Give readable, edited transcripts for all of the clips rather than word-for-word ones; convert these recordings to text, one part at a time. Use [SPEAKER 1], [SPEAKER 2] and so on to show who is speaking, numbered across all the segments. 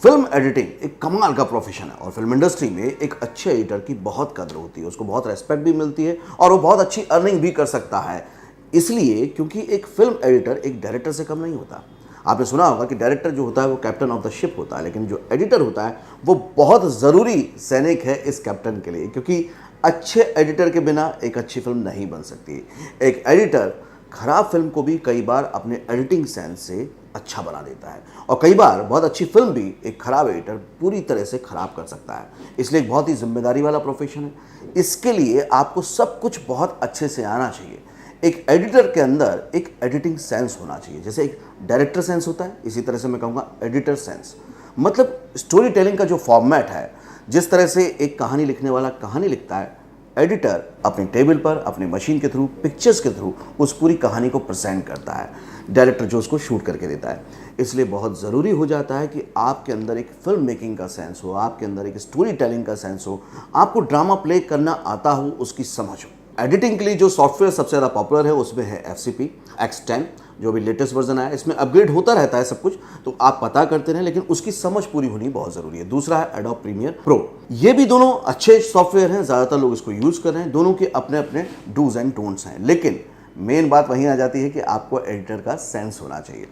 [SPEAKER 1] Film editing एक कमाल का प्रोफेशन है और फिल्म इंडस्ट्री में एक अच्छे एडिटर की बहुत कदर होती है, उसको बहुत रेस्पेक्ट भी मिलती है और वो बहुत अच्छी अर्निंग भी कर सकता है। इसलिए क्योंकि एक फिल्म एडिटर एक डायरेक्टर से कम नहीं होता। आपने सुना होगा कि डायरेक्टर जो होता है वो कैप्टन ऑफ द शिप होता है, लेकिन जो एडिटर होता है वो बहुत ज़रूरी सैनिक है इस कैप्टन के लिए, क्योंकि अच्छे एडिटर के बिना एक अच्छी फिल्म नहीं बन सकती। एक एडिटर खराब फिल्म को भी कई बार अपने एडिटिंग सेंस से अच्छा बना देता है और कई बार बहुत अच्छी फिल्म भी एक खराब एडिटर पूरी तरह से खराब कर सकता है। इसलिए एक बहुत ही जिम्मेदारी वाला प्रोफेशन है। इसके लिए आपको सब कुछ बहुत अच्छे से आना चाहिए। एक एडिटर के अंदर एक एडिटिंग सेंस होना चाहिए। जैसे एक डायरेक्टर सेंस होता है, इसी तरह से मैं कहूँगा एडिटर सेंस। मतलब स्टोरी टेलिंग का जो फॉर्मेट है, जिस तरह से एक कहानी लिखने वाला कहानी लिखता है, एडिटर अपने टेबल पर अपने मशीन के थ्रू, पिक्चर्स के थ्रू उस पूरी कहानी को प्रेजेंट करता है, डायरेक्टर जो उसको शूट करके देता है। इसलिए बहुत ज़रूरी हो जाता है कि आपके अंदर एक फिल्म मेकिंग का सेंस हो, आपके अंदर एक स्टोरी टेलिंग का सेंस हो, आपको ड्रामा प्ले करना आता हो, उसकी समझ हो। एडिटिंग के लिए जो सॉफ्टवेयर सबसे ज़्यादा पॉपुलर है उसमें है FCP X10, जो भी लेटेस्ट वर्जन आया है। इसमें अपग्रेड होता रहता है सब कुछ, तो आप पता करते रहें, लेकिन उसकी समझ पूरी होनी बहुत ज़रूरी है। दूसरा है एडोब प्रीमियर प्रो। ये भी दोनों अच्छे सॉफ्टवेयर हैं, ज़्यादातर लोग इसको यूज़ कर रहे हैं। दोनों के अपने अपने डूज एंड डोंट्स हैं, लेकिन मेन बात वहीं आ जाती है कि आपको एडिटर का सेंस होना चाहिए।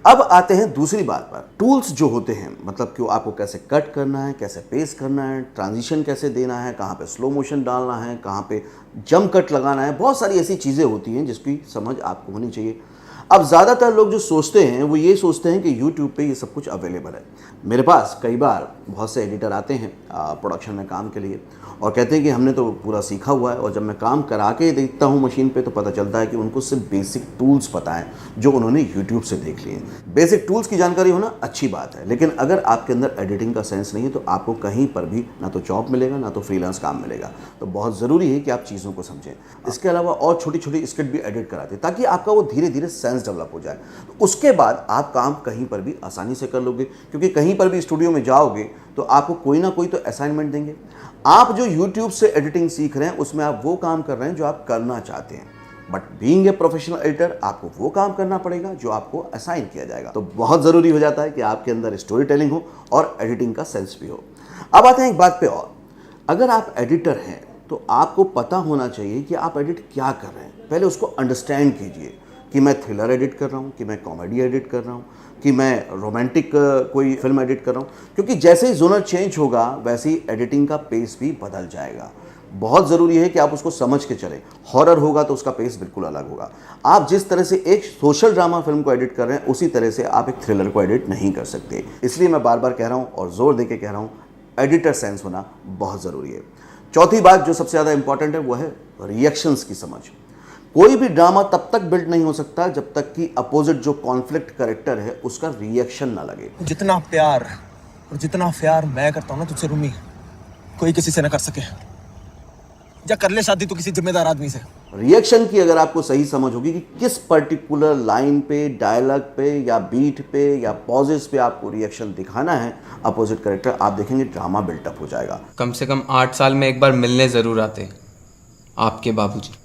[SPEAKER 1] अब आते हैं दूसरी बात पर, टूल्स जो होते हैं, मतलब कि आपको कैसे कट करना है, कैसे पेस करना है, ट्रांजिशन कैसे देना है, कहाँ पे स्लो मोशन डालना है, कहाँ पे जंप कट लगाना है, बहुत सारी ऐसी चीज़ें होती हैं जिसकी समझ आपको होनी चाहिए। अब ज़्यादातर लोग जो सोचते हैं वो ये सोचते हैं कि यूट्यूब पे ये सब कुछ अवेलेबल है। मेरे पास कई बार बहुत से एडिटर आते हैं प्रोडक्शन में काम के लिए और कहते हैं कि हमने तो पूरा सीखा हुआ है, और जब मैं काम करा के देखता हूँ मशीन पे तो पता चलता है कि उनको सिर्फ बेसिक टूल्स पता है जो उन्होंने यूट्यूब से देख लिए। बेसिक टूल्स की जानकारी होना अच्छी बात है, लेकिन अगर आपके अंदर एडिटिंग का सेंस नहीं है तो आपको कहीं पर भी ना तो जॉब मिलेगा ना तो फ्रीलांस काम मिलेगा। तो बहुत ज़रूरी है कि आप चीज़ों को समझें। इसके अलावा और छोटी छोटी स्क्रिप्ट भी एडिट कराते हैं ताकि आपका वो धीरे धीरे सेंस डेवलप हो जाए। तो उसके बाद आप काम कहीं पर भी आसानी से कर लोगे, क्योंकि कहीं पर भी स्टूडियो में जाओगे तो आपको कोई ना कोई तो असाइनमेंट देंगे। आप जो YouTube से एडिटिंग सीख रहे हैं उसमें आप वो काम कर रहे हैं जो आप करना चाहते हैं, but being a professional editor आपको वो काम करना पड़ेगा जो आपको असाइन किया जाएगा। तो बहुत ज़रूरी हो जाता है कि आपके अंदर स्टोरी टेलिंग हो और एडिटिंग का सेंस भी हो। अब आते हैं एक बात पे और, अगर आप एडिटर हैं तो आपको पता होना चाहिए कि आप एडिट क्या कर रहे हैं। पहले उसको अंडरस्टैंड कीजिए कि मैं थ्रिलर एडिट कर रहा हूँ, कि मैं कॉमेडी एडिट कर रहा हूँ, कि मैं रोमांटिक कोई फिल्म एडिट कर रहा हूँ, क्योंकि जैसे ही जोनर चेंज होगा वैसे ही एडिटिंग का पेस भी बदल जाएगा। बहुत ज़रूरी है कि आप उसको समझ के चलें। हॉरर होगा तो उसका पेस बिल्कुल अलग होगा। आप जिस तरह से एक सोशल ड्रामा फिल्म को एडिट कर रहे हैं उसी तरह से आप एक थ्रिलर को एडिट नहीं कर सकते। इसलिए मैं बार बार कह रहा हूँ और ज़ोर दे के कह रहा हूँ, एडिटर सेंस होना बहुत ज़रूरी है। चौथी बात जो सबसे ज़्यादा इंपॉर्टेंट है वो है रिएक्शंस की समझ। कोई भी ड्रामा तब तक बिल्ड नहीं हो सकता जब तक कि अपोजिट जो कॉन्फ्लिक्ट कैरेक्टर है उसका रिएक्शन ना लगे।
[SPEAKER 2] जितना प्यार और जितना प्यार मैं करता हूँ ना तुझसे रूमी, कोई किसी से ना कर सके। या कर ले शादी तो किसी जिम्मेदार आदमी से।
[SPEAKER 1] रिएक्शन की अगर आपको सही समझ होगी कि किस पर्टिकुलर लाइन पे, डायलॉग पे या बीट पे या पॉजेस पे आपको रिएक्शन दिखाना है अपोजिट कैरेक्टर, आप देखेंगे ड्रामा बिल्टअप हो जाएगा।
[SPEAKER 3] कम से कम 8 साल में एक बार मिलने जरूर आते आपके बाबूजी।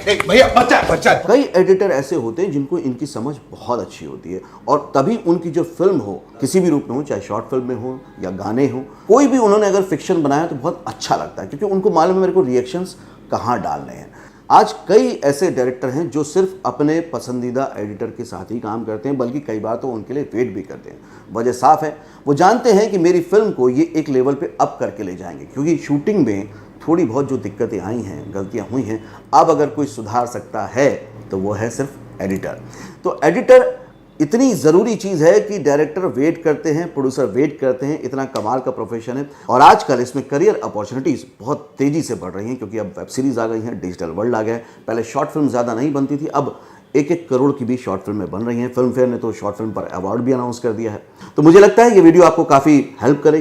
[SPEAKER 1] भैया बच्चा कई एडिटर ऐसे होते हैं जिनको इनकी समझ बहुत अच्छी होती है और तभी उनकी जो फिल्म हो किसी भी रूप में हो, चाहे शॉर्ट फिल्म में हो या गाने हो, कोई भी उन्होंने अगर फिक्शन बनाया तो बहुत अच्छा लगता है, क्योंकि उनको मालूम है मेरे को रिएक्शंस कहाँ डालने हैं। आज कई ऐसे डायरेक्टर हैं जो सिर्फ अपने पसंदीदा एडिटर के साथ ही काम करते हैं, बल्कि कई बार तो उनके लिए वेट भी करते हैं। वजह साफ है, वो जानते हैं कि मेरी फिल्म को ये एक लेवल पे अप करके ले जाएंगे, क्योंकि शूटिंग में थोड़ी बहुत जो दिक्कतें आई हैं, गलतियां हुई हैं, अब अगर कोई सुधार सकता है तो वो है सिर्फ एडिटर। तो एडिटर इतनी ज़रूरी चीज़ है कि डायरेक्टर वेट करते हैं, प्रोड्यूसर वेट करते हैं। इतना कमाल का प्रोफेशन है और आजकल इसमें करियर अपॉर्चुनिटीज़ बहुत तेज़ी से बढ़ रही हैं, क्योंकि अब वेब सीरीज़ आ गई हैं, डिजिटल वर्ल्ड आ गया है। पहले शॉर्ट फिल्म ज़्यादा नहीं बनती थी, अब 1-1 करोड़ की भी शॉर्ट फिल्में बन रही हैं। फिल्म फेयर ने तो शॉर्ट फिल्म पर अवार्ड भी अनाउंस कर दिया है। तो मुझे लगता है ये वीडियो आपको काफ़ी हेल्प करेगा।